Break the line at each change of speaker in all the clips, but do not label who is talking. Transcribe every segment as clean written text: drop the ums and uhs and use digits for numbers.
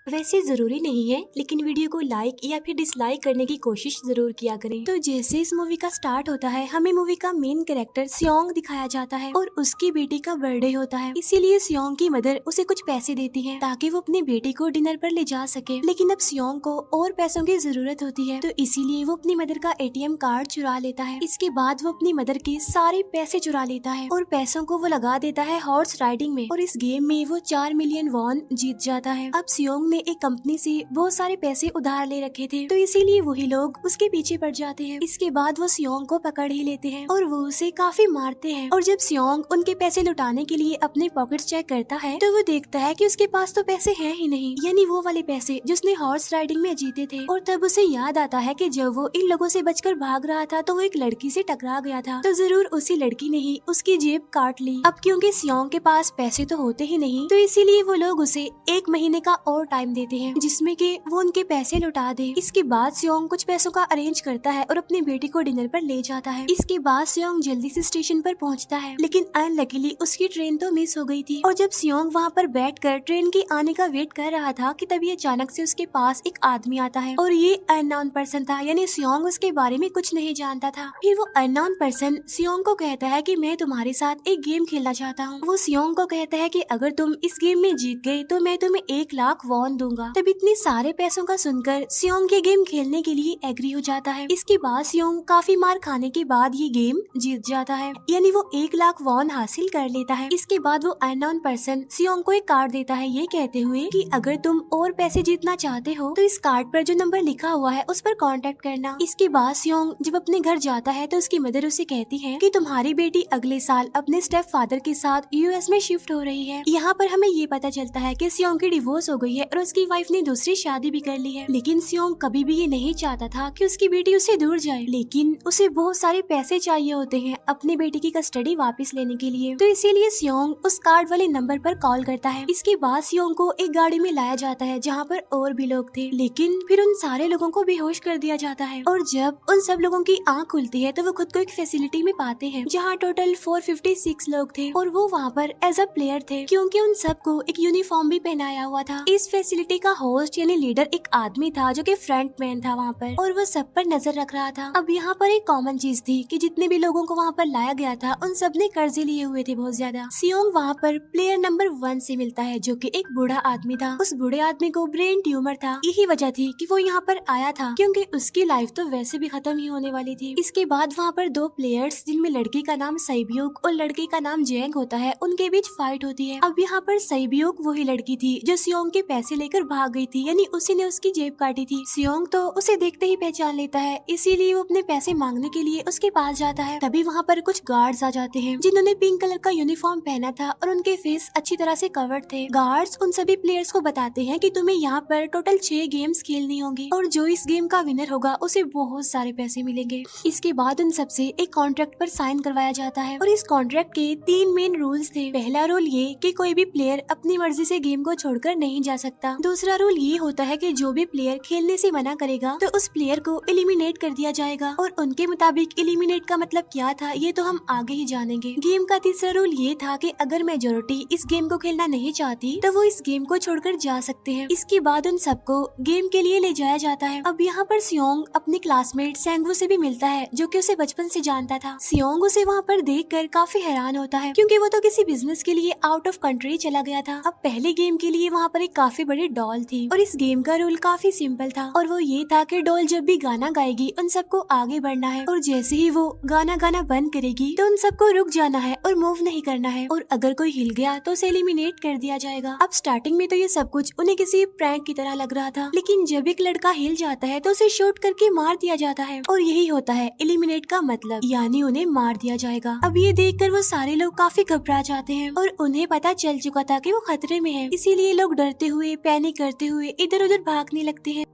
वैसे जरूरी नहीं है, लेकिन वीडियो को लाइक या फिर डिसलाइक करने की कोशिश जरूर किया करें। तो जैसे इस मूवी का स्टार्ट होता है, हमें मूवी का मेन कैरेक्टर सियोंग दिखाया जाता है और उसकी बेटी का बर्थडे होता है। इसीलिए सियोंग की मदर उसे कुछ पैसे देती है ताकि वो अपनी बेटी को डिनर पर ले जा सके। लेकिन अब सियोंग को और पैसों की जरूरत होती है, तो इसीलिए वो अपनी मदर का ATM कार्ड चुरा लेता है। इसके बाद वो अपनी मदर के सारे पैसे चुरा लेता है और पैसों को वो लगा देता है हॉर्स राइडिंग में, और इस गेम में वो 4 मिलियन वॉन जीत जाता है। अब सियोंग ने एक कंपनी से बहुत सारे पैसे उधार ले रखे थे, तो इसीलिए वही लोग उसके पीछे पड़ जाते हैं। इसके बाद वो सियोंग को पकड़ ही लेते हैं और वो उसे काफी मारते हैं। और जब सियोंग उनके पैसे लुटाने के लिए अपने पॉकेट्स चेक करता है, तो वो देखता है कि उसके पास तो पैसे हैं ही नहीं, यानी वो वाले पैसे जिसने हॉर्स राइडिंग में जीते थे। और तब उसे याद आता है कि जब वो इन लोगों से बचकर भाग रहा था तो वो एक लड़की से टकरा गया था, तो जरूर उसी लड़की ने ही उसकी जेब काट ली। अब क्योंकि सियोंग के पास पैसे तो होते ही नहीं, तो इसीलिए वो लोग उसे 1 महीने का और टाइम देते हैं जिसमें कि वो उनके पैसे लौटा दे। इसके बाद सियोंग कुछ पैसों का अरेंज करता है और अपनी बेटी को डिनर पर ले जाता है। इसके बाद सियोंग जल्दी से स्टेशन पर पहुंचता है, लेकिन अनलकीली उसकी ट्रेन तो मिस हो गई थी। और जब सियोंग वहाँ पर बैठकर ट्रेन के आने का वेट कर रहा था कि तभी अचानक से उसके पास एक आदमी आता है, और ये अननोन पर्सन था, यानी सियोंग उसके बारे में कुछ नहीं जानता था। फिर वो अननोन पर्सन सियोंग को कहता है कि मैं तुम्हारे साथ एक गेम खेलना चाहता हूँ। वो सियोंग को कहता है कि अगर तुम इस गेम में जीत गए तो मैं तुम्हें 1 लाख वॉन दूंगा। तब इतने सारे पैसों का सुनकर सियोंग ये गेम खेलने के लिए एग्री हो जाता है। इसके बाद सियोंग काफी मार खाने के बाद ये गेम जीत जाता है, यानी वो 1 लाख वॉन हासिल कर लेता है। इसके बाद वो अननोन पर्सन सियोंग को एक कार्ड देता है, ये कहते हुए कि अगर तुम और पैसे जीतना चाहते हो तो इस कार्ड पर जो नंबर लिखा हुआ है उस पर कांटेक्ट करना। इसके बाद सियोंग जब अपने घर जाता है तो उसकी मदर उसे कहती है कि तुम्हारी बेटी अगले साल अपने स्टेप फादर के साथ US में शिफ्ट हो रही है। यहाँ पर हमें ये पता चलता है कि सियोंग की डिवोर्स हो गई है और उसकी वाइफ ने दूसरी शादी भी कर ली है। लेकिन सियोंग कभी भी ये नहीं चाहता था कि उसकी बेटी उससे दूर जाए, लेकिन उसे बहुत सारे पैसे चाहिए होते हैं अपनी बेटी की कस्टडी वापस लेने के लिए, तो इसीलिए सियोंग उस कार्ड वाले नंबर पर कॉल करता है। इसके बाद सियोंग को एक गाड़ी में लाया जाता है जहाँ पर और भी लोग थे, लेकिन फिर उन सारे लोगों को बेहोश कर दिया जाता है। और जब उन सब लोगों की आँख खुलती है तो वो खुद को एक फैसिलिटी में पाते हैं जहाँ टोटल 456 लोग थे, और वो वहाँ पर एज अ प्लेयर थे क्योंकि उन सबको एक यूनिफॉर्म भी पहनाया हुआ था। इस फैसिलिटी का होस्ट यानी लीडर एक आदमी था जो कि फ्रंटमैन था वहाँ पर, और वो सब पर नजर रख रहा था। अब यहाँ पर एक कॉमन चीज थी कि जितने भी लोगों को वहाँ पर लाया गया था उन सब ने कर्जे लिए हुए थे बहुत ज्यादा। सियोंग वहाँ पर प्लेयर नंबर 1 से मिलता है जो कि एक बूढ़ा आदमी था। उस बूढ़े आदमी को ब्रेन ट्यूमर था, यही वजह थी कि वो यहाँ पर आया था क्योंकि उसकी लाइफ तो वैसे भी खत्म ही होने वाली थी। इसके बाद वहाँ पर 2 प्लेयर्स जिनमें लड़की का नाम सैब्यूक और लड़के का नाम जेंग होता है, उनके बीच फाइट होती है। अब यहाँ पर सैब्यूक वही लड़की थी जो सियोंग के पैसे लेकर भाग गई थी, यानी उसी ने उसकी जेब काटी थी। सियोंग तो उसे देखते ही पहचान लेता है, इसीलिए वो अपने पैसे मांगने के लिए उसके पास जाता है। तभी वहाँ पर कुछ गार्ड्स आ जाते हैं जिन्होंने पिंक कलर का यूनिफॉर्म पहना था और उनके फेस अच्छी तरह से कवर्ड थे। गार्ड्स उन सभी प्लेयर्स को बताते हैं कि तुम्हें यहाँ पर टोटल 6 गेम्स खेलनी होंगी और जो इस गेम का विनर होगा उसे बहुत सारे पैसे मिलेंगे। इसके बाद उन सबसे एक कॉन्ट्रैक्ट पर साइन करवाया जाता है, और इस कॉन्ट्रैक्ट के 3 मेन रूल्स थे। पहला रूल ये कि कोई भी प्लेयर अपनी मर्जी से गेम को छोड़कर नहीं जा सकता। दूसरा रूल ये होता है कि जो भी प्लेयर खेलने से मना करेगा तो उस प्लेयर को एलिमिनेट कर दिया जाएगा, और उनके मुताबिक एलिमिनेट का मतलब क्या था ये तो हम आगे ही जानेंगे। गेम का तीसरा रूल ये था कि अगर मेजोरिटी इस गेम को खेलना नहीं चाहती तो वो इस गेम को छोड़कर जा सकते हैं। इसके बाद उन सबको गेम के लिए ले जाया जाता है। अब यहाँ पर सियोंग अपने क्लासमेट सेंगवू से भी मिलता है जो कि उसे बचपन से जानता था। सियोंग उसे वहाँ पर देखकर काफी हैरान होता है क्योंकि वो तो किसी बिजनेस के लिए आउट ऑफ कंट्री चला गया था। अब पहले गेम के लिए वहाँ पर एक काफी बड़ी डॉल थी, और इस गेम का रूल काफी सिंपल था, और वो ये था कि डॉल जब भी गाना गाएगी उन सबको आगे बढ़ना है, और जैसे ही वो गाना गाना बंद करेगी तो उन सबको रुक जाना है और मूव नहीं करना है, और अगर कोई हिल गया तो उसे एलिमिनेट कर दिया जाएगा। अब स्टार्टिंग में तो ये सब कुछ उन्हें किसी प्रैंक की तरह लग रहा था, लेकिन जब एक लड़का हिल जाता है तो उसे शूट करके मार दिया जाता है, और यही होता है एलिमिनेट का मतलब, यानी उन्हें मार दिया जाएगा। अब ये देखकर वो सारे लोग काफी घबरा जाते हैं, और उन्हें पता चल चुका था कि वो खतरे में है, इसीलिए लोग डरते हुए पैनिक करते हुए इधर उधर भागने लगते हैं।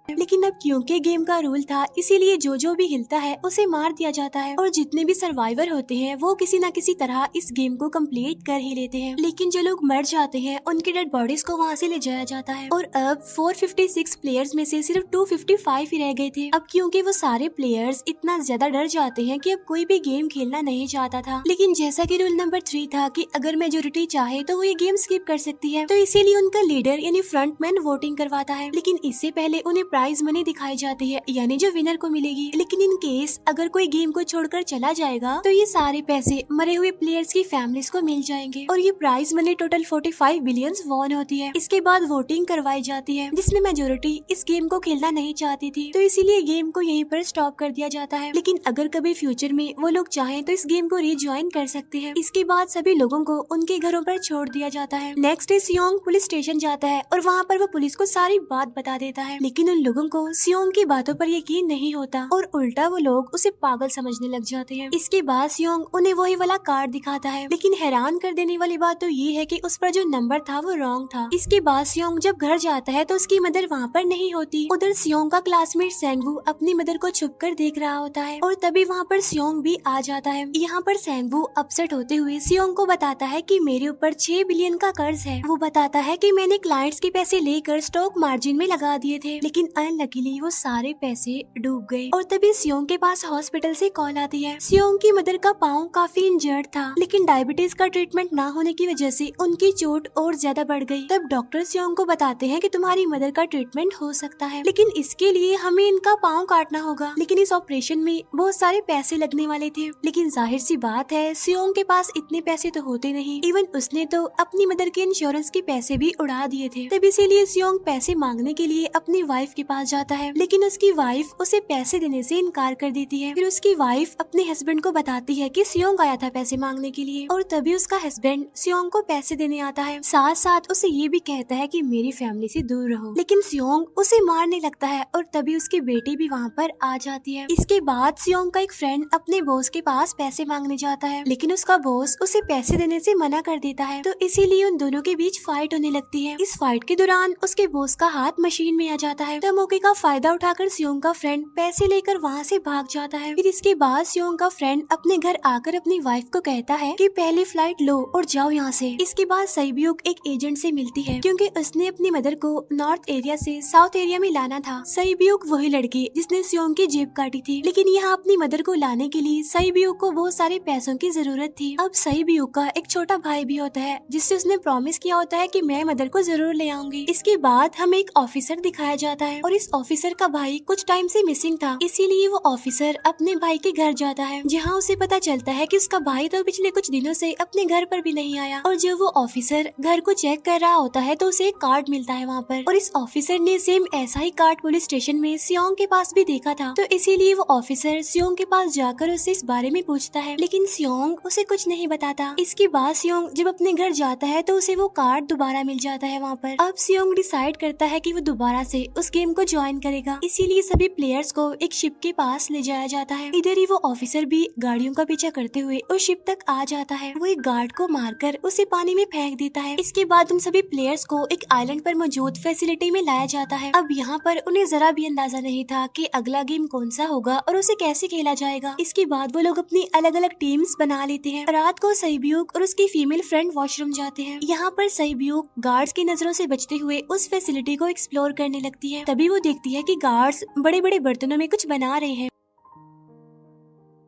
लेकिन अब क्योंकि गेम का रूल था, इसीलिए जो भी हिलता है उसे मार दिया जाता है और जितने भी सर्वाइवर होते हैं वो किसी न किसी तरह इस गेम को कंप्लीट कर ही लेते हैं। लेकिन जो लोग मर जाते हैं उनकी डेड बॉडीज को वहाँ से ले जाया जाता है और अब 456 प्लेयर्स में से सिर्फ 255 ही रह गए थे। अब क्योंकि वो सारे प्लेयर्स इतना ज्यादा डर जाते हैं कि अब कोई भी गेम खेलना नहीं चाहता था। लेकिन जैसा कि रूल नंबर 3 था कि अगर मेजोरिटी चाहे तो वो ये गेम स्किप कर सकती है, तो इसीलिए उनका लीडर यानी फ्रंटमैन वोटिंग करवाता है। लेकिन इससे पहले उन्हें प्राइज मनी दिखाई जाती है, यानी जो विनर को मिलेगी। लेकिन इन केस अगर कोई गेम को छोड़कर चला जाएगा तो ये सारे पैसे मरे हुए प्लेयर्स की फैमिलीज को मिल जाएंगे और ये prize money total 45 billion won होती है। इसके बाद वोटिंग करवाई जाती है जिसमें मेजोरिटी इस गेम को खेलना नहीं चाहती थी, तो इसीलिए गेम को यहीं पर स्टॉप कर दिया जाता है। लेकिन अगर कभी फ्यूचर में वो लोग चाहें तो इस गेम को रीज्वाइन कर सकते हैं। इसके बाद सभी लोगों को उनके घरों पर छोड़ दिया जाता है। नेक्स्ट डे सियोंग पुलिस स्टेशन जाता है और वहाँ पर वो पुलिस को सारी बात बता देता है। लेकिन उन लोगों को सियोंग की बातों पर यकीन नहीं होता और उल्टा वो लोग उसे पागल समझने लग जाते हैं। इसके बाद सियोंग उन्हें वही वाला कार्ड दिखाता है, लेकिन हैरान कर देने वाली बात तो ये है कि उस पर जो नंबर था वो रॉन्ग था। इसके बाद सियोंग जब घर जाता है तो उसकी मदर वहाँ पर नहीं होती। उधर सियोंग का क्लासमेट सेंगवू अपनी मदर को छुप कर देख रहा होता है और तभी वहाँ पर सियोंग भी आ जाता है। यहाँ पर सेंगवू अपसेट होते हुए सियोंग को बताता है कि मेरे ऊपर 6 बिलियन का कर्ज है। वो बताता है कि मैंने क्लाइंट्स के पैसे लेकर स्टॉक मार्जिन में लगा दिए थे, लेकिन अनलकीली वो सारे पैसे डूब गए। और तभी सियोंग के पास हॉस्पिटल से कॉल आती है। सियोंग की मदर का पाँव काफी इंजर्ड था, लेकिन डायबिटीज का ट्रीटमेंट ना होने की वजह से उनकी चोट और ज्यादा बढ़ गई। तब डॉक्टर सियोंग को बताते हैं कि तुम्हारी मदर का ट्रीटमेंट हो सकता है, लेकिन इसके लिए हमें इनका पाँव काटना होगा। लेकिन इस ऑपरेशन में बहुत सारे पैसे लगने वाले थे। लेकिन जाहिर सी बात है सियोंग के पास इतने पैसे तो होते नहीं। इवन उसने तो अपनी मदर के इंश्योरेंस के पैसे भी उड़ा दिए थे। तब इसीलिए सियोंग पैसे मांगने के लिए अपनी वाइफ के पास जाता है, लेकिन उसकी वाइफ उसे पैसे देने से इनकार कर देती है। फिर उसकी वाइफ अपने हस्बैंड को बताती है कि सियोंग आया था पैसे मांगने के लिए और तभी उसका हस्बैंड सियोंग को पैसे देने आता है। साथ साथ उसे ये भी कहता है कि मेरी फैमिली से दूर रहो। लेकिन सियोंग उसे मारने लगता है और तभी उसकी बेटी भी वहाँ पर आ जाती है। इसके बाद सियोंग का एक फ्रेंड अपने बॉस के पास पैसे मांगने जाता है, लेकिन उसका बॉस उसे पैसे देने से मना कर देता है, तो इसीलिए उन दोनों के बीच फाइट होने लगती है। इस फाइट के दौरान उसके बॉस का हाथ मशीन में आ जाता है, तो मौके का फायदा उठाकर सियोंग का फ्रेंड पैसे लेकर वहाँ से भाग जाता है। फिर इसके बाद सियोंग का फ्रेंड अपने घर आकर अपनी वाइफ को कहता है कि पहली फ्लाइट लो और जाओ यहाँ से। इसके बाद सईब्यूक एक एजेंट से मिलती है, क्योंकि उसने अपनी मदर को नॉर्थ एरिया से साउथ एरिया में लाना था। सईब्यूक वही लड़की जिसने सियोंग की जेब काटी थी, लेकिन यहाँ अपनी मदर को लाने के लिए सईब्यूक को बहुत सारे पैसों की जरूरत थी। अब सईब्यूक का एक छोटा भाई भी होता है जिससे उसने प्रॉमिस किया होता है कि मैं मदर को जरूर ले आऊंगी। इसके बाद हमें एक ऑफिसर दिखाया जाता है और इस ऑफिसर का भाई कुछ टाइम से मिसिंग था, इसीलिए वो ऑफिसर अपने भाई के घर जाता है, जहाँ उसे पता चलता है कि उसका भाई तो पिछले कुछ दिनों से अपने घर पर भी नहीं आया। और जब वो ऑफिसर घर को चेक कर रहा होता है तो उसे एक कार्ड मिलता है वहाँ पर, और इस ऑफिसर ने सेम ऐसा ही कार्ड पुलिस स्टेशन में सियोंग के पास भी देखा था, तो इसीलिए वो ऑफिसर सियोंग के पास जाकर उससे इस बारे में पूछता है, लेकिन सियोंग उसे कुछ नहीं बताता। इसके बाद सियोंग जब अपने घर जाता है तो उसे वो कार्ड दोबारा मिल जाता है वहाँ पर। अब सियोंग डिसाइड करता है कि वो दोबारा से उस गेम को ज्वाइन करेगा, इसीलिए सभी प्लेयर्स को एक शिप के पास ले जाया जाता है। इधर ही वो ऑफिसर भी गाड़ियों का पीछा करते हुए उस शिप तक आ जाता है। वो एक गार्ड को मारकर उसे पानी में फेंक देता है। इसके बाद उन सभी प्लेयर्स को एक आइलैंड पर मौजूद फैसिलिटी में लाया जाता है। अब यहाँ पर उन्हें जरा भी अंदाजा नहीं था कि अगला गेम कौन सा होगा और उसे कैसे खेला जाएगा। इसके बाद वो लोग अपनी अलग अलग टीम्स बना लेते हैं। रात को सईब्यूक और उसकी फीमेल फ्रेंड वॉशरूम जाते हैं। यहाँ पर सईब्यूक गार्ड्स की नजरों से बचते हुए उस फैसिलिटी को एक्सप्लोर करने लगती है। तभी वो देखती है कि गार्ड्स बड़े बड़े बर्तनों में कुछ बना रहे हैं,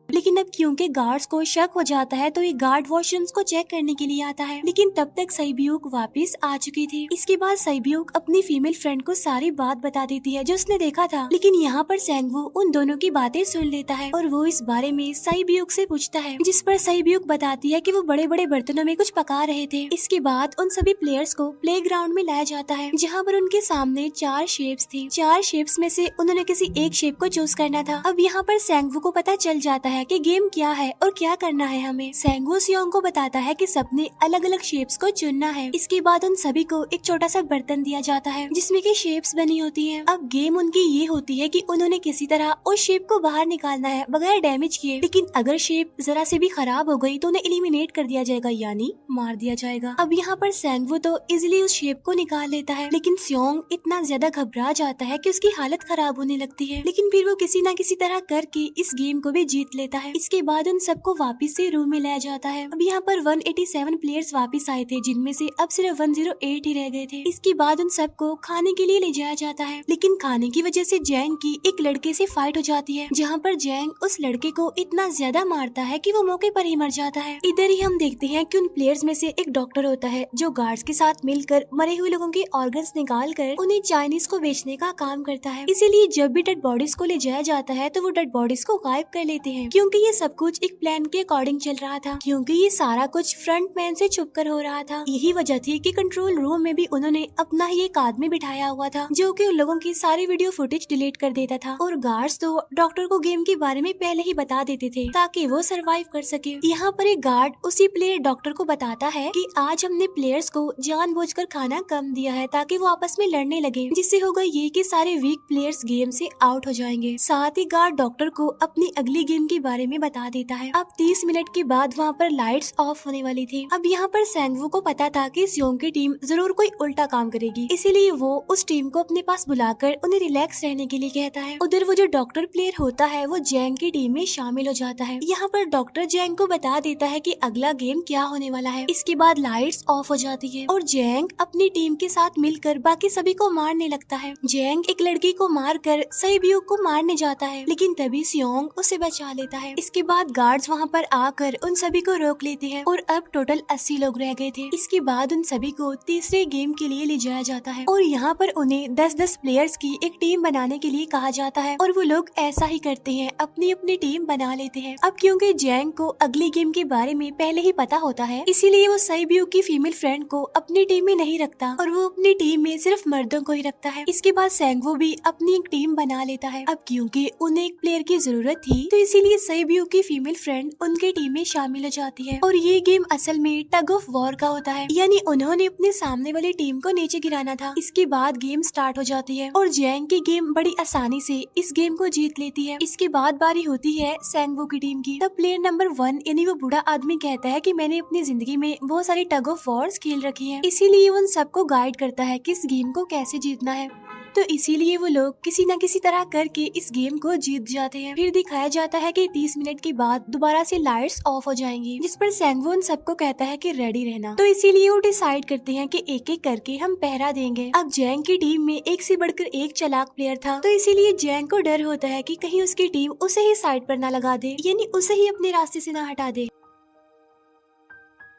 लेकिन अब क्योंकि गार्ड्स को शक हो जाता है तो ये गार्ड वॉशरूम्स को चेक करने के लिए आता है, लेकिन तब तक सईब्यूक वापस आ चुकी थी। इसके बाद सईब्यूक अपनी फीमेल फ्रेंड को सारी बात बता देती है जो उसने देखा था, लेकिन यहाँ पर सेंगवू उन दोनों की बातें सुन लेता है और वो इस बारे में सईब्यूक से पूछता है, जिस पर सईब्यूक बताती है कि वो बड़े बड़े बर्तनों में कुछ पका रहे थे। इसके बाद उन सभी प्लेयर्स को प्ले ग्राउंड में लाया जाता है, जहाँ पर उनके सामने 4 शेप्स थी। 4 शेप्स में से उन्होंने किसी एक शेप को चूज करना था। अब यहाँ पर सेंगवू को पता चल जाता है कि गेम क्या है और क्या करना है हमें। सेंगवू सियोंग को बताता है कि सबने अलग अलग शेप्स को चुनना है। इसके बाद उन सभी को एक छोटा सा बर्तन दिया जाता है जिसमें की शेप्स बनी होती है। अब गेम उनकी ये होती है कि उन्होंने किसी तरह उस शेप को बाहर निकालना है बगैर डैमेज किए, लेकिन अगर शेप जरा से भी खराब हो गई तो उन्हें एलिमिनेट कर दिया जाएगा, यानी मार दिया जाएगा। अब यहाँ पर सेंगवू तो इजिली उस शेप को निकाल लेता है, लेकिन सियोंग इतना ज्यादा घबरा जाता है कि उसकी हालत खराब होने लगती है, लेकिन फिर वो किसी न किसी तरह करके इस गेम को भी जीत लेता है। इसके बाद उन सबको वापस से रूम में लाया जाता है। अब यहाँ पर 187 प्लेयर्स वापस आए थे, जिनमें से अब सिर्फ 108 ही रह गए थे। इसके बाद उन सबको खाने के लिए ले जाया जाता है, लेकिन खाने की वजह से जैंग की एक लड़के से फाइट हो जाती है, जहाँ पर जैंग उस लड़के को इतना ज्यादा मारता है कि वो मौके पर ही मर जाता है। इधर ही हम देखते हैं कि उन प्लेयर्स में से एक डॉक्टर होता है जो गार्ड्स के साथ मिलकर मरे हुए लोगों के ऑर्गन्स निकाल कर उन्हें चाइनीज को बेचने का काम करता है। इसीलिए जब भी डेड बॉडीज को ले जाया जाता है तो वो डेड बॉडीज को गायब कर लेते हैं, क्योंकि ये सब कुछ एक प्लान के अकॉर्डिंग चल रहा था, क्योंकि ये सारा कुछ फ्रंट मैन से छुप कर हो रहा था। यही वजह थी कि कंट्रोल रूम में भी उन्होंने अपना ही एक आदमी बिठाया हुआ था जो कि उन लोगों की सारी वीडियो फुटेज डिलीट कर देता था, और गार्ड्स तो डॉक्टर को गेम के बारे में पहले ही बता देते थे ताकि वो सरवाइव कर सके। यहाँ पर एक गार्ड उसी प्लेयर डॉक्टर को बताता है कि आज हमने प्लेयर्स को जानबूझकर खाना कम दिया है ताकि वो आपस में लड़ने लगे, जिससे होगा ये कि सारे वीक प्लेयर्स गेम से आउट हो जाएंगे। साथ ही गार्ड डॉक्टर को अपनी अगली गेम के बारे में बता देता है। अब 30 मिनट के बाद वहाँ पर लाइट्स ऑफ होने वाली थी। अब यहाँ पर सेंगवू को पता था कि सियोंग की टीम जरूर कोई उल्टा काम करेगी, इसीलिए वो उस टीम को अपने पास बुलाकर उन्हें रिलैक्स रहने के लिए कहता है। उधर वो जो डॉक्टर प्लेयर होता है वो जैंग की टीम में शामिल हो जाता है। यहाँ पर डॉक्टर जैंग को बता देता है कि अगला गेम क्या होने वाला है। इसके बाद लाइट्स ऑफ हो जाती है और जैंग अपनी टीम के साथ मिलकर बाकी सभी को मारने लगता है। जैंग एक लड़की को मारकर सईब्यू को मारने जाता है, लेकिन तभी सियोंग उसे बचा लेता है। इसके बाद गार्ड्स वहाँ पर आकर उन सभी को रोक लेते हैं और अब टोटल 80 लोग रह गए थे। इसके बाद उन सभी को तीसरे गेम के लिए ले जाया जाता है और यहाँ पर उन्हें 10-10 प्लेयर्स की एक टीम बनाने के लिए कहा जाता है, और वो लोग ऐसा ही करते हैं, अपनी अपनी टीम बना लेते हैं। अब क्योंकि जैंग को अगली गेम के बारे में पहले ही पता होता है, इसीलिए वो सईब्यू की फीमेल फ्रेंड को अपनी टीम में नहीं रखता और वो अपनी टीम में सिर्फ मर्दों को ही रखता है। इसके बाद सेंगवू भी अपनी एक टीम बना लेता है। अब क्योंकि उन्हें एक प्लेयर की जरूरत थी तो इसीलिए सईब्यू की फीमेल फ्रेंड उनके टीम में शामिल हो जाती है, और ये गेम असल में टग ऑफ वॉर का होता है, यानी उन्होंने अपने सामने वाली टीम को नीचे गिराना था। इसके बाद गेम स्टार्ट हो जाती है और जैंग की गेम बड़ी आसानी से इस गेम को जीत लेती है। इसके बाद बारी होती है सेंगवू की टीम की। तब प्लेयर नंबर 1 यानी वो बूढ़ा आदमी कहता है कि मैंने अपनी जिंदगी में बहुत सारी टग ऑफ वॉर्स खेल रखी है, इसीलिए उन सबको गाइड करता है कि इस गेम को कैसे जीतना है। तो इसीलिए वो लोग किसी न किसी तरह करके इस गेम को जीत जाते हैं। फिर दिखाया जाता है कि 30 मिनट के बाद दोबारा से लाइट्स ऑफ हो जाएंगी, जिस पर सेंगवू उन सबको कहता है कि रेडी रहना। तो इसीलिए वो डिसाइड करते हैं कि एक एक करके हम पहरा देंगे। अब जैंग की टीम में एक से बढ़कर एक चालाक प्लेयर था, तो इसीलिए जैंग को डर होता है कि कहीं उसकी टीम उसे ही साइड पर न लगा दे, यानी उसे ही अपने रास्ते से न हटा दे।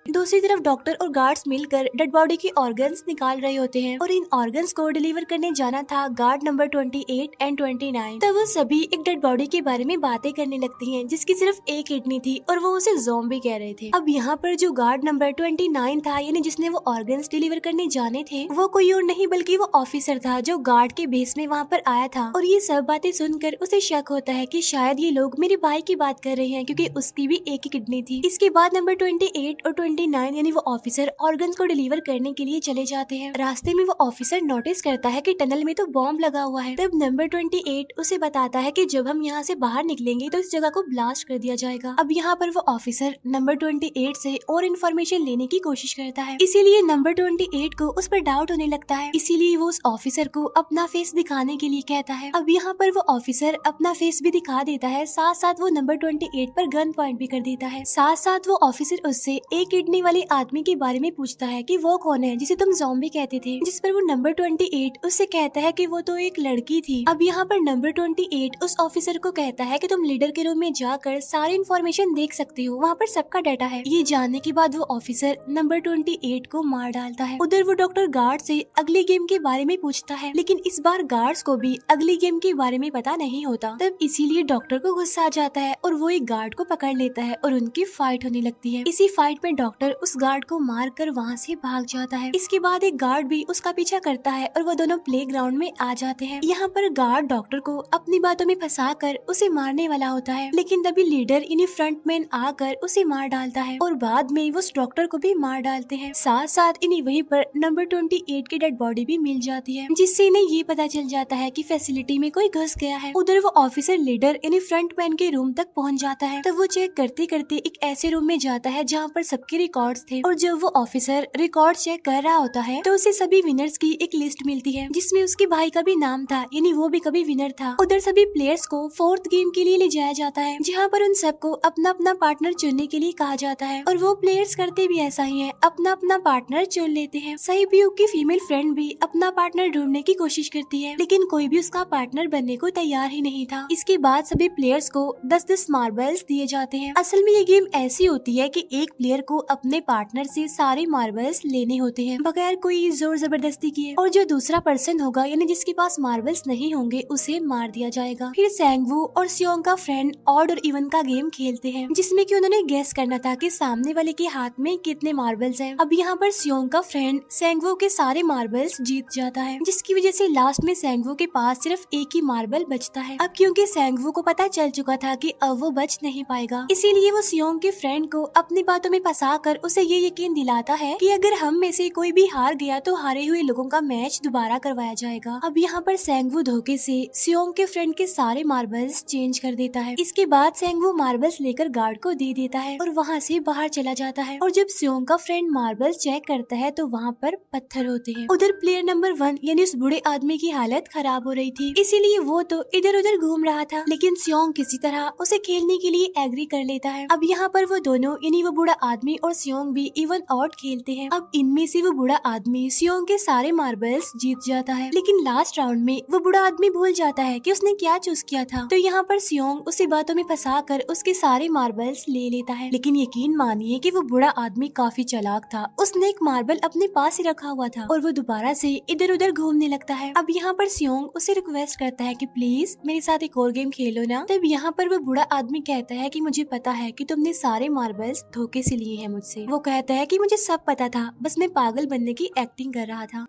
दूसरी तरफ डॉक्टर और गार्ड्स मिलकर डेड बॉडी के ऑर्गन्स निकाल रहे होते हैं और इन ऑर्गन्स को डिलीवर करने जाना था गार्ड नंबर 28 एंड 29। तब वो सभी एक डेड बॉडी के बारे में बातें करने लगती हैं जिसकी सिर्फ एक किडनी थी और वो उसे ज़ॉम्बी कह रहे थे। अब यहाँ पर जो गार्ड नंबर 29 था, यानी जिसने वो ऑर्गन्स डिलीवर करने जाने थे, वो कोई और नहीं बल्कि वो ऑफिसर था जो गार्ड के बेस में वहाँ पर आया था। और ये सब बातें सुनकर उसे शक होता है कि शायद ये लोग मेरे भाई की बात कर रहे हैं, क्योंकि उसकी भी एक ही किडनी थी। इसके बाद नंबर 28 और 29 यानी वो ऑफिसर ऑर्गन्स को डिलीवर करने के लिए चले जाते हैं। रास्ते में वो ऑफिसर नोटिस करता है कि टनल में तो बॉम्ब लगा हुआ है। तब नंबर 28 उसे बताता है कि जब हम यहाँ से बाहर निकलेंगे तो इस जगह को ब्लास्ट कर दिया जाएगा। अब यहाँ पर वो ऑफिसर नंबर 28 से और इन्फॉर्मेशन लेने की कोशिश करता है, इसीलिए नंबर 28 को उस पर डाउट होने लगता है, इसीलिए वो उस ऑफिसर को अपना फेस दिखाने के लिए कहता है। अब यहाँ पर वो ऑफिसर अपना फेस भी दिखा देता है, साथ साथ वो नंबर 28 पर गन पॉइंट भी कर देता है। साथ साथ वो ऑफिसर उससे एक किडनी वाले आदमी के बारे में पूछता है कि वो कौन है जिसे तुम ज़ॉम्बी कहते थे, जिस पर वो नंबर 28 उससे कहता है कि वो तो एक लड़की थी। अब यहाँ पर नंबर 28 उस ऑफिसर को कहता है कि तुम लीडर के रूम में जाकर सारी इन्फॉर्मेशन देख सकते हो, वहाँ पर सबका डाटा है। ये जानने के बाद वो ऑफिसर नंबर 28 को मार डालता है। उधर वो डॉक्टर गार्ड से अगली गेम के बारे में पूछता है, लेकिन इस बार गार्ड्स को भी अगली गेम के बारे में पता नहीं होता। तब इसीलिए डॉक्टर को गुस्सा आ जाता है और वो एक गार्ड को पकड़ लेता है और उनकी फाइट होने लगती है। इसी फाइट में डॉक्टर उस गार्ड को मार कर वहाँ से भाग जाता है। इसके बाद एक गार्ड भी उसका पीछा करता है और वो दोनों प्लेग्राउंड में आ जाते हैं। यहाँ पर गार्ड डॉक्टर को अपनी बातों में फंसा कर उसे मारने वाला होता है, लेकिन तभी लीडर यानी फ्रंटमैन आकर उसे मार डालता है और बाद में वो उस डॉक्टर को भी मार डालते हैं। साथ साथ इन्हें वहीं पर नंबर 28 की डेड बॉडी भी मिल जाती है, जिससे इन्हें ये पता चल जाता है कि फैसिलिटी में कोई घुस गया है। उधर वो ऑफिसर लीडर यानी फ्रंटमैन के रूम तक पहुंच जाता है। तब वो चेक करते करते एक ऐसे रूम में जाता है जहाँ पर सबके रिकॉर्ड्स थे, और जब वो ऑफिसर रिकॉर्ड चेक कर रहा होता है तो उसे सभी विनर्स की एक लिस्ट मिलती है, जिसमें उसके भाई का भी नाम था, यानी वो भी कभी विनर था। उधर सभी प्लेयर्स को 4th गेम के लिए ले जाया जाता है, जहाँ पर उन सबको अपना अपना पार्टनर चुनने के लिए कहा जाता है, और वो प्लेयर्स करते भी ऐसा ही है, अपना अपना पार्टनर चुन लेते हैं। सहीब्यूक की फीमेल फ्रेंड भी अपना पार्टनर ढूंढने की कोशिश करती है, लेकिन कोई भी उसका पार्टनर बनने को तैयार ही नहीं था। इसके बाद सभी प्लेयर्स को 10-10 मार्बल्स दिए जाते हैं। असल में ये गेम ऐसी होती है कि एक प्लेयर को अपने पार्टनर से सारे मार्बल्स लेने होते हैं बगैर कोई जोर जबरदस्ती किए, और जो दूसरा पर्सन होगा यानी जिसके पास मार्बल्स नहीं होंगे उसे मार दिया जाएगा। फिर सैंगवू और सियोंग का फ्रेंड ऑड और इवन का गेम खेलते हैं, जिसमें कि उन्होंने गेस करना था कि सामने वाले के हाथ में कितने मार्बल्स हैं। अब यहाँ पर सियोंग का फ्रेंड सैंगवू के सारे मार्बल्स जीत जाता है, जिसकी वजह से लास्ट में सैंगवू के पास सिर्फ एक ही मार्बल बचता है। अब क्योंकि सैंगवू को पता चल चुका था कि अब वो बच नहीं पाएगा, इसीलिए वो सियोंग के फ्रेंड को अपनी बातों में फंसा कर उसे ये यकीन दिलाता है कि अगर हम में से कोई भी हार गया तो हारे हुए लोगों का मैच दोबारा करवाया जाएगा। अब यहाँ पर सैंगवू धोखे से सियोंग के फ्रेंड के सारे मार्बल्स चेंज कर देता है। इसके बाद सैंगवू मार्बल्स लेकर गार्ड को दे देता है और वहाँ से बाहर चला जाता है, और जब सियोंग का फ्रेंड मार्बल्स चेक करता है तो वहाँ पर पत्थर होते हैं। उधर प्लेयर नंबर 1 यानी उस बूढ़े आदमी की हालत खराब हो रही थी, इसीलिए वो तो इधर उधर घूम रहा था, लेकिन सियोंग किसी तरह उसे खेलने के लिए एग्री कर लेता है। अब यहाँ पर वो दोनों यानी वो बूढ़ा आदमी और सियोंग भी इवन आउट खेलते हैं। अब इनमें से वो बूढ़ा आदमी सियोंग के सारे मार्बल्स जीत जाता है, लेकिन लास्ट राउंड में वो बूढ़ा आदमी भूल जाता है कि उसने क्या चूज किया था। तो यहाँ पर सियोंग उसी बातों में फंसा कर उसके सारे मार्बल्स ले लेता है, लेकिन यकीन मानिए कि वो बूढ़ा आदमी काफी चालाक था। उसने एक मार्बल अपने पास ही रखा हुआ था और वो दोबारा से इधर उधर घूमने लगता है। अब यहाँ पर सियोंग उसे रिक्वेस्ट करता है कि प्लीज मेरे साथ एक और गेम खेलो ना। तब यहाँ पर वो बूढ़ा आदमी कहता है कि मुझे पता है कि तुमने सारे मार्बल्स धोखे से लिए हैं मुझसे। वो कहता है कि मुझे सब पता था, बस मैं पागल बनने की एक्टिंग कर रहा था।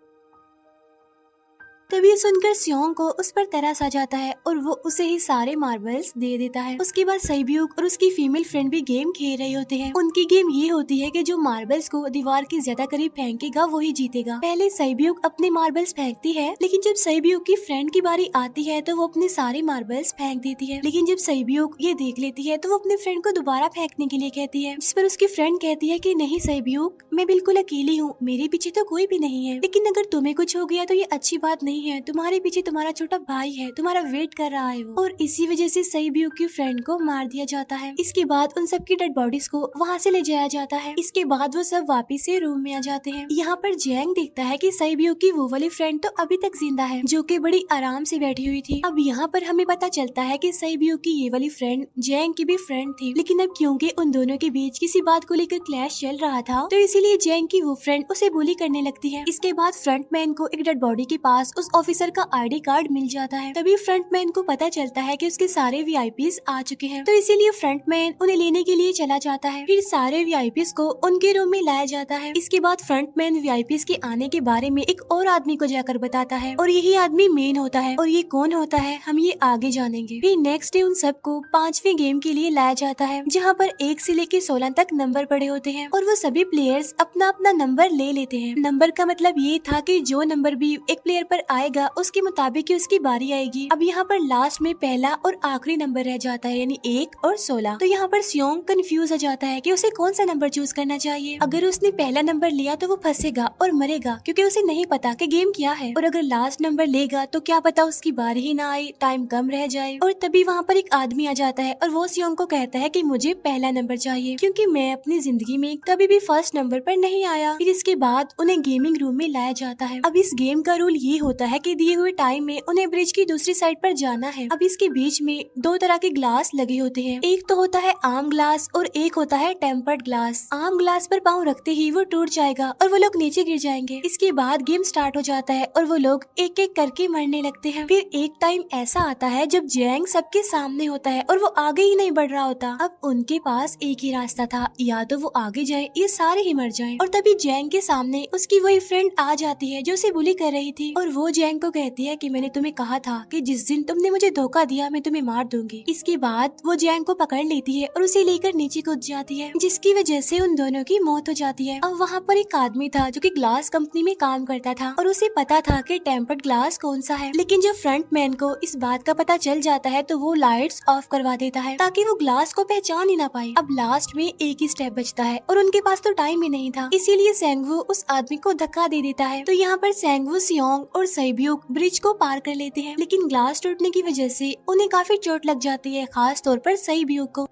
तभी सुनकर सियोंग को उस पर तरस आ जाता है और वो उसे ही सारे मार्बल्स दे देता है। उसके बाद सहीब्यूक और उसकी फीमेल फ्रेंड भी गेम खेल रहे होते हैं। उनकी गेम ये होती है कि जो मार्बल्स को दीवार के ज्यादा करीब फेंकेगा वो ही जीतेगा। पहले सहीब्यूक अपने मार्बल्स फेंकती है, लेकिन जब सहीब्यूक की फ्रेंड की बारी आती है तो वो अपने सारे मार्बल्स फेंक देती है। लेकिन जब सहीब्यूक ये देख लेती है तो वो अपने फ्रेंड को दोबारा फेंकने के लिए कहती है, जिस पर उसकी फ्रेंड कहती है कि नहीं सहीब्यूक, मैं बिल्कुल अकेली हूँ, मेरे पीछे तो कोई भी नहीं है, लेकिन अगर तुम्हें कुछ हो गया तो ये अच्छी बात नहीं है, तुम्हारे पीछे तुम्हारा छोटा भाई है, तुम्हारा वेट कर रहा है वो। और इसी वजह से सहीब्यूक की फ्रेंड को मार दिया जाता है। इसके बाद उन सबकी डेड बॉडीज को वहाँ से ले जाया जाता है। इसके बाद वो सब वापिस से रूम में आ जाते हैं। यहाँ पर जैंग देखता है कि सहीब्यूक की वो वाली फ्रेंड तो अभी तक जिंदा है, जो कि बड़ी आराम से बैठी हुई थी। अब यहाँ पर हमें पता चलता है कि सहीब्यूक की ये वाली फ्रेंड जैंग की भी फ्रेंड थी, लेकिन अब क्योंकि उन दोनों के बीच किसी बात को लेकर क्लैश चल रहा था तो इसीलिए जैंग की वो फ्रेंड उसे बुली करने लगती है। इसके बाद फ्रंटमैन को एक डेड बॉडी के पास उस ऑफिसर का आईडी कार्ड मिल जाता है। तभी फ्रंटमैन को पता चलता है कि उसके सारे वीआईपीज आ चुके हैं, तो इसीलिए फ्रंटमैन उन्हें लेने के लिए चला जाता है। फिर सारे वीआईपीज को उनके रूम में लाया जाता है। इसके बाद फ्रंटमैन वीआईपीज के आने के बारे में एक और आदमी को जाकर बताता है, और यही आदमी मेन होता है। और ये कौन होता है हम ये आगे जानेंगे। फिर नेक्स्ट डे उन सबको 5वें गेम के लिए लाया जाता है, जहाँ पर 1 से लेकर 16 तक नंबर पड़े होते हैं, और वो सभी प्लेयर्स अपना अपना नंबर ले लेते हैं। नंबर का मतलब ये था कि जो नंबर भी एक प्लेयर पर आएगा उसके मुताबिक ही उसकी बारी आएगी। अब यहाँ पर लास्ट में पहला और आखिरी नंबर रह जाता है, यानी 1 और 16। तो यहाँ पर सियोंग कंफ्यूज हो जाता है कि उसे कौन सा नंबर चूज करना चाहिए। अगर उसने पहला नंबर लिया तो वो फंसेगा और मरेगा, क्योंकि उसे नहीं पता कि गेम क्या है। और अगर लास्ट नंबर लेगा तो क्या पता उसकी बारी ही ना आए, टाइम कम रह जाए। और तभी वहाँ पर एक आदमी आ जाता है और वो सियोंग को कहता है कि मुझे पहला नंबर चाहिए, क्योंकि मैं अपनी जिंदगी में कभी भी फर्स्ट नंबर पर नहीं आया। फिर इसके बाद उन्हें गेमिंग रूम में लाया जाता है। अब इस गेम का रूल ये होता है कि दिए हुए टाइम में उन्हें ब्रिज की दूसरी साइड पर जाना है। अब इसके बीच में दो तरह के ग्लास लगे होते हैं, एक तो होता है आम ग्लास और एक होता है टेम्पर्ड ग्लास। आम ग्लास पर पाँव रखते ही वो टूट जाएगा और वो लोग नीचे गिर जाएंगे। इसके बाद गेम स्टार्ट हो जाता है और वो लोग एक एक करके मरने लगते हैं। फिर एक टाइम ऐसा आता है जब जैंग सबके सामने होता है और वो आगे ही नहीं बढ़ रहा होता। अब उनके पास एक ही रास्ता था, या तो वो आगे जाए या सारे ही मर जाएं। और तभी जैंग के सामने उसकी वही फ्रेंड आ जाती है जो उसे बुली कर रही थी, और वो जैंग को कहती है कि मैंने तुम्हें कहा था कि जिस दिन तुमने मुझे धोखा दिया मैं तुम्हें मार दूंगी। इसके बाद वो जैंग को पकड़ लेती है और उसे लेकर नीचे कूद जाती है, जिसकी वजह से उन दोनों की मौत हो जाती है। अब वहाँ पर एक आदमी था जो कि ग्लास कंपनी में काम करता था और उसे पता था कि टेम्पर्ड ग्लास कौन सा है, लेकिन जब फ्रंट मैन को इस बात का पता चल जाता है तो वो लाइट्स ऑफ करवा देता है ताकि वो ग्लास को पहचान ही ना पाए। अब लास्ट में एक ही स्टेप बचता है और उनके पास तो टाइम ही नहीं था, इसीलिए सेंगवू उस आदमी को धक्का दे देता है। तो यहाँ पर सेंगवू, सियोंग और सैब्यूक ब्रिज को पार कर लेते हैं, लेकिन ग्लास टूटने की वजह से उन्हें काफी चोट लग जाती है, खास तौर पर सैब्यूक को।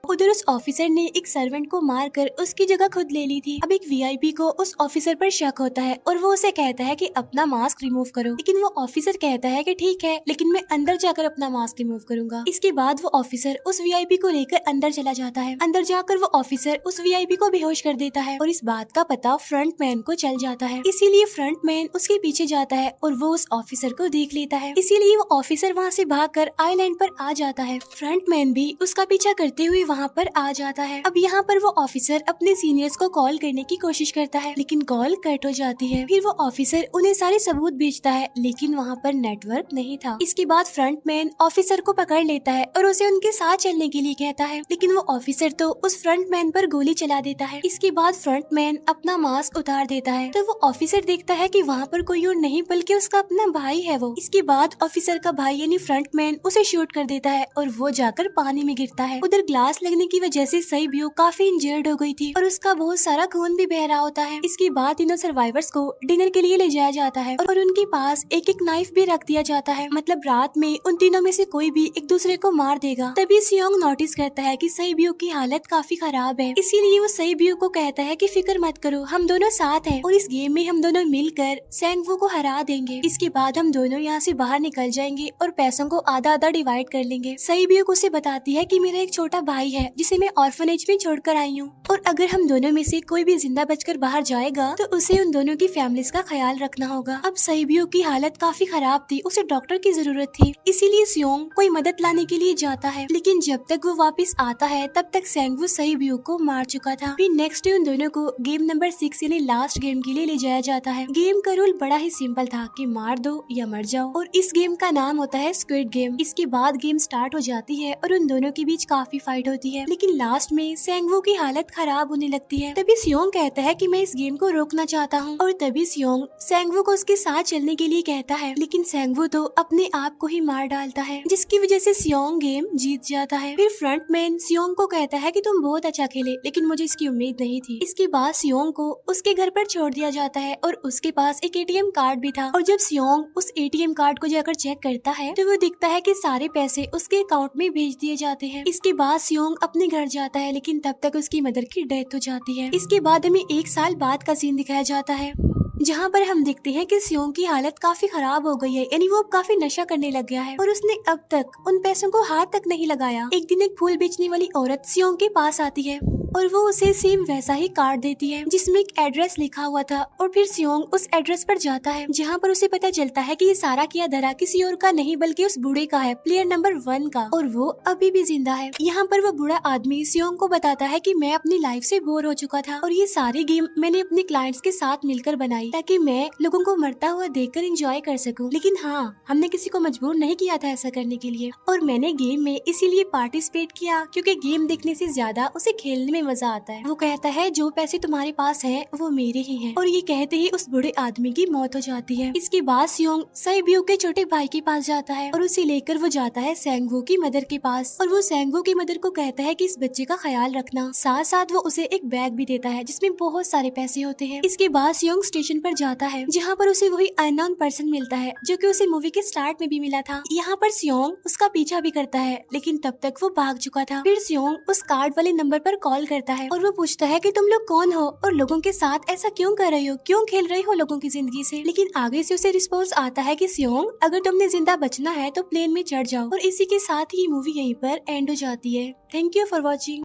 उधर उस ऑफिसर ने एक सर्वेंट को मारकर उसकी जगह खुद ले ली थी। अब एक वीआईपी को उस ऑफिसर पर शक होता है और वो उसे कहता है कि अपना मास्क रिमूव करो, लेकिन वो ऑफिसर कहता है कि ठीक है, लेकिन मैं अंदर जाकर अपना मास्क रिमूव करूंगा। इसके बाद वो ऑफिसर उस वीआईपी को लेकर अंदर चला जाता है। अंदर जाकर वो ऑफिसर उस वीआईपी को बेहोश कर देता है और इस बात का पता फ्रंट मैन को चल जाता है, इसीलिए फ्रंट मैन उसके पीछे जाता है और वो उस ऑफिसर को देख लेता है, इसीलिए वो ऑफिसर वहाँ से भागकर आइलैंड पर आ जाता है। फ्रंट मैन भी उसका पीछा करते हुए वहाँ पर आ जाता है। अब यहाँ पर वो ऑफिसर अपने सीनियर्स को कॉल करने की कोशिश करता है, लेकिन कॉल कट हो जाती है। फिर वो ऑफिसर उन्हें सारे सबूत भेजता है, लेकिन वहाँ पर नेटवर्क नहीं था। इसके बाद फ्रंट मैन ऑफिसर को पकड़ लेता है और उसे उनके साथ चलने के लिए कहता है, लेकिन वो ऑफिसर तो उस फ्रंट मैन पर गोली चला देता है। इसके बाद फ्रंट मैन अपना मास्क उतार देता है तो वो ऑफिसर देखता है कि वहाँ पर कोई और नहीं बल्कि उसका अपना भाई है वो। इसके बाद ऑफिसर का भाई यानी फ्रंट मैन उसे शूट कर देता है और वो जाकर पानी में गिरता है। उधर ग्लास लगने की वजह से सैब्यूक काफी इंजर्ड हो गई थी और उसका बहुत सारा खून भी बह रहा होता है। इसके बाद तीनों सर्वाइवर्स को डिनर के लिए ले जाया जाता है और उनके पास एक एक नाइफ भी रख दिया जाता है, मतलब रात में उन तीनों में से कोई भी एक दूसरे को मार देगा। तभी सियोंग नोटिस करता है कि सैब्यूक की हालत काफी खराब है, इसीलिए वो सैब्यूक को कहता है कि फिक्र मत करो, हम दोनों साथ हैं और इस गेम में हम दोनों मिलकर सेंगवू को हरा देंगे। इसके बाद हम दोनों यहाँ से बाहर निकल जाएंगे और पैसों को आधा आधा डिवाइड कर लेंगे। सैब्यूक उसे बताती है कि मेरा एक छोटा भाई है जिसे मैं ऑर्फनेज में छोड़कर आई हूँ, और अगर हम दोनों में से कोई भी जिंदा बचकर बाहर जाएगा तो उसे उन दोनों की फैमिलीज का ख्याल रखना होगा। अब सैब्यूक की हालत काफी खराब थी, उसे डॉक्टर की जरूरत थी, इसीलिए सियोंग कोई मदद लाने के लिए जाता है, लेकिन जब तक वो वापस आता है तब तक सेंगवू सैब्यूक को मार चुका था। फिर नेक्स्ट डे उन दोनों को गेम नंबर 6 यानी लास्ट गेम के लिए ले जाया जाता है। गेम का रूल बड़ा ही सिंपल था कि मार दो या मर जाओ, और इस गेम का नाम होता है स्क्विड गेम। इसके बाद गेम स्टार्ट हो जाती है और उन दोनों के बीच काफी फाइट होती है, लेकिन लास्ट में सेंगवू की हालत खराब होने लगती है। तभी सियोंग कहता है कि मैं इस गेम को रोकना चाहता हूँ, और तभी सियोंग सेंगवू को उसके साथ चलने के लिए कहता है, लेकिन सेंगवू तो अपने आप को ही मार डालता है, जिसकी वजह से सियोंग गेम जीत जाता है। फिर फ्रंट मैन सियोंग को कहता है कि तुम बहुत अच्छा खेले, लेकिन मुझे इसकी उम्मीद नहीं थी। इसके बाद सियोंग को उसके घर पर छोड़ दिया जाता है और उसके पास एक एटीएम कार्ड भी था, और जब सियोंग उस एटीएम कार्ड को जाकर चेक करता है तो वो दिखता है कि सारे पैसे उसके अकाउंट में भेज दिए जाते हैं। इसके बाद सियोंग अपने घर जाता है, लेकिन तब तक उसकी मदर की डेथ हो जाती है। इसके बाद हमें 1 साल बाद का सीन दिखाया जाता है, जहाँ पर हम देखते हैं कि सियोंग की हालत काफी खराब हो गई है, यानी वो अब काफी नशा करने लग गया है और उसने अब तक उन पैसों को हाथ तक नहीं लगाया। एक दिन एक फूल बेचने वाली औरत सियोंग के पास आती है और वो उसे सेम वैसा ही कार्ड देती है जिसमें एक एड्रेस लिखा हुआ था, और फिर सियोंग उस एड्रेस पर जाता है जहाँ पर उसे पता चलता है कि ये सारा किया धरा किसी और का नहीं बल्कि उस बूढ़े का है, प्लेयर नंबर 1 का, और वो अभी भी जिंदा है। यहाँ पर वो बूढ़ा आदमी सियोंग को बताता है कि मैं अपनी लाइफ से बोर हो चुका था और ये सारी गेम मैंने अपने क्लाइंट्स के साथ मिलकर बनाई ताकि मैं लोगों को मरता हुआ देखकर एंजॉय कर सकूं, लेकिन हाँ, हमने किसी को मजबूर नहीं किया था ऐसा करने के लिए, और मैंने गेम में इसीलिए पार्टिसिपेट किया क्योंकि गेम देखने से ज्यादा उसे खेलने में मजा आता है। वो कहता है जो पैसे तुम्हारे पास हैं वो मेरे ही हैं, और ये कहते ही उस बूढ़े आदमी की मौत हो जाती है। इसके बाद सियोंग सैब्यूक के छोटे भाई के पास जाता है और उसे लेकर वो जाता है सेंगवू की मदर के पास, और वो सेंगवू की मदर को कहता है कि इस बच्चे का ख्याल रखना, साथ साथ वो उसे एक बैग भी देता है जिसमें बहुत सारे पैसे होते हैं। इसके बाद सियोंग स्टेशन पर जाता है जहाँ पर उसे वही अननोन पर्सन मिलता है जो कि उसे मूवी के स्टार्ट में भी मिला था। यहाँ पर सियोंग उसका पीछा भी करता है, लेकिन तब तक वो भाग चुका था। फिर सियोंग उस कार्ड वाले नंबर पर कॉल करता है और वो पूछता है कि तुम लोग कौन हो और लोगों के साथ ऐसा क्यों कर रहे हो, क्यों खेल रहे हो लोगों की जिंदगी से। लेकिन आगे से उसे रिस्पॉन्स आता है कि सियोंग, अगर तुमने जिंदा बचना है तो प्लेन में चढ़ जाओ। और इसी के साथ ही मूवी यहीं पर एंड हो जाती है। Thank you for watching.